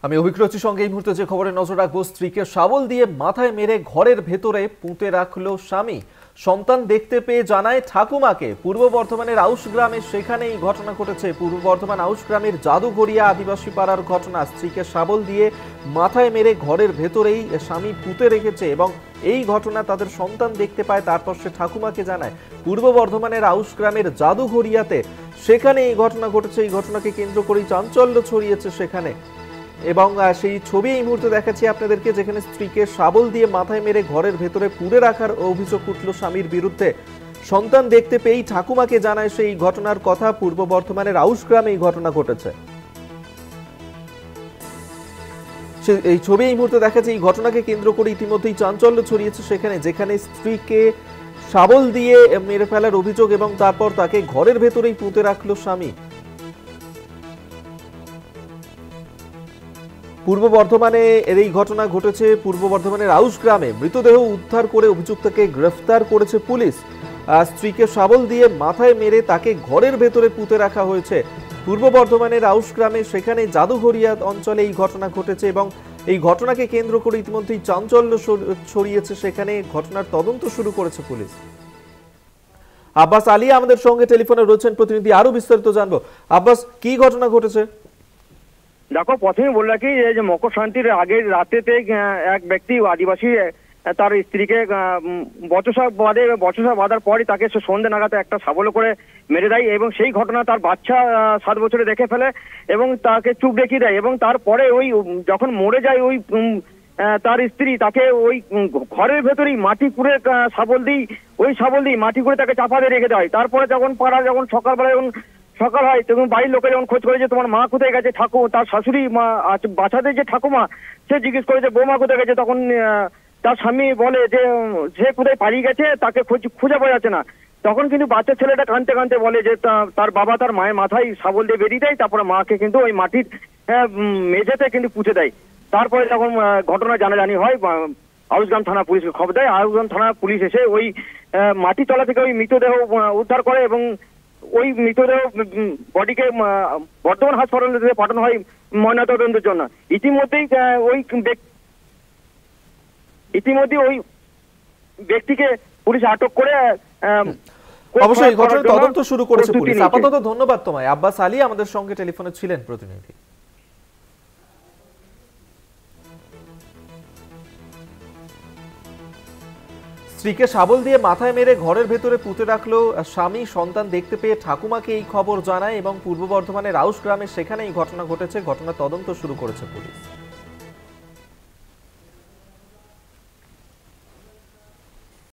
আমি অভিজ্ঞতার সঙ্গে এই মুহূর্তে যে খবরে নজর রাখবো, স্ত্রীকে শাবল দিয়ে মাথায় মেরে ঘরের ভেতরে পুঁতে রাখলো স্বামী। সন্তান দেখতে পেয়ে জানায় ঠাকুমাকে। পূর্ব বর্ধমানের আউশ গ্রামে সেখানে এই ঘটনা ঘটেছে। পূর্ব বর্ধমান আউশ গ্রামের জাদুঘরিয়া আদিবাসী পাড়ার ঘটনা। স্ত্রীকে শাবল দিয়ে মাথায় মেরে ঘরের ভেতরেই স্বামী পুঁতে রেখেছে এবং এই ঘটনা তাদের সন্তান দেখতে পায়, তারপর সে ঠাকুমাকে জানায়। পূর্ব বর্ধমানের আউশ গ্রামের জাদুঘরিয়াতে সেখানে এই ঘটনা ঘটেছে। এই ঘটনাকে কেন্দ্র করেই চাঞ্চল্য ছড়িয়েছে সেখানে এবং সেই ছবি এই মুহূর্তে দেখাচ্ছি আপনাদেরকে, যেখানে স্ত্রীকে শাবল দিয়ে মাথায় মেরে ঘরের ভেতরে পুড়ে রাখার অভিযোগ উঠল স্বামীর বিরুদ্ধে। সন্তান দেখতে পেয়েই ঠাকুমাকে জানায় সেই ঘটনার কথা। পূর্ব বর্ধমানের আউশ গ্রামে এই ঘটনা ঘটেছে। এই ছবি এই মুহূর্তে দেখাচ্ছে। এই ঘটনাকে কেন্দ্র করে ইতিমধ্যেই চাঞ্চল্য ছড়িয়েছে সেখানে, যেখানে স্ত্রীকে শাবল দিয়ে মেরে ফেলার অভিযোগ এবং তারপর তাকে ঘরের ভেতরেই পুঁতে রাখলো স্বামী। পূর্ব বর্ধমানে এই ঘটনা ঘটেছে। পূর্ব বর্ধমানের আউশ গ্রামে মৃতদেহ উদ্ধার করে অভিযুক্তকে গ্রেফতার করেছে পুলিশ। স্ত্রীকে শাবল দিয়ে মাথায় মেরে তাকে ঘরের ভেতরে পুঁতে রাখা হয়েছে। পূর্ব বর্ধমানের আউশ গ্রামে সেখানে জাদুঘরিয়া অঞ্চলে এই ঘটনা ঘটেছে এবং এই ঘটনাকে কেন্দ্র করে ইতিমধ্যেই চাঞ্চল্য ছড়িয়েছে সেখানে। ঘটনার তদন্ত শুরু করেছে পুলিশ। আব্বাস আলী আমাদের সঙ্গে টেলিফোনে রয়েছেন প্রতিনিধি, আরো বিস্তারিত জানবো। আব্বাস, কি ঘটনা ঘটেছে? দেখো, প্রথমে বলে রাখি যে মকর সংক্রান্তির আগের রাতেতে এক ব্যক্তি আদিবাসী তার স্ত্রীকে বচসা বাঁধার পরই তাকে সন্ধ্যে নাগাদ একটা শাবল করে মেরে দেয় এবং সেই ঘটনা তার বাচ্চা 7 বছরে দেখে ফেলে এবং তাকে চুপ রেখে দেয় এবং তারপরে ওই যখন মরে যায় ওই তার স্ত্রী তাকে ওই ঘরের ভেতরেই মাটি কুড়ে শাবল দিই মাটি কুড়ে তাকে চাপা দিয়ে রেখে দেয়। তারপরে যখন সকালবেলা যখন সকাল হয় তখন বাড়ির লোকে যখন খোঁজ করে যে তোমার মা কোথায় গেছে, তার শাশুড়ি মা বাচ্চাদের যে ঠাকুমা সে জিজ্ঞেস করে যে বৌমা কোথায় গেছে, তখন তার স্বামী বলে যে সে কোথায় পালিয়ে গেছে, তাকে খুঁজে পাওয়া যাচ্ছে না। তখন কিন্তু বাচ্চা ছেলেটা কাঁদতে কাঁদতে বলে যে তার বাবা তার মায়ের মাথায় শাবল দিয়ে বেরিয়ে দেয়, তারপরে মাকে কিন্তু ওই মাটির মেঝেতে কিন্তু পুঁতে দেয়। তারপরে যখন ঘটনা জানাজানি হয় আউশগ্রাম থানা পুলিশকে খবর দেয়। আউশগ্রাম থানা পুলিশ এসে ওই মাটি তলা থেকে ওই মৃতদেহ উদ্ধার করে এবং ওই মৃতদেহ বডিকে বর্ধমান হাসপাতালে পাঠানো হয় ময়নাতদন্তের জন্য। ইতিমধ্যেই ওই ব্যক্তিকে পুলিশ আটক করে অবশ্যই ঘটনার তদন্ত শুরু করেছে পুলিশ। আপাতত ধন্যবাদ তোমায়। আব্বাস আলী আমাদের সঙ্গে টেলিফোনে ছিলেন প্রতিনিধি। স্ত্রীকে শাবল দিয়ে মাথায় মেরে ঘরের ভেতরে পুঁতে রাখলো স্বামী। সন্তান দেখতে পেয়ে ঠাকুমাকে এই খবর জানায় এবং পূর্ব বর্ধমানের আউশ গ্রামে সেখানে এই ঘটনা ঘটেছে। ঘটনা তদন্ত শুরু করেছে পুলিশ।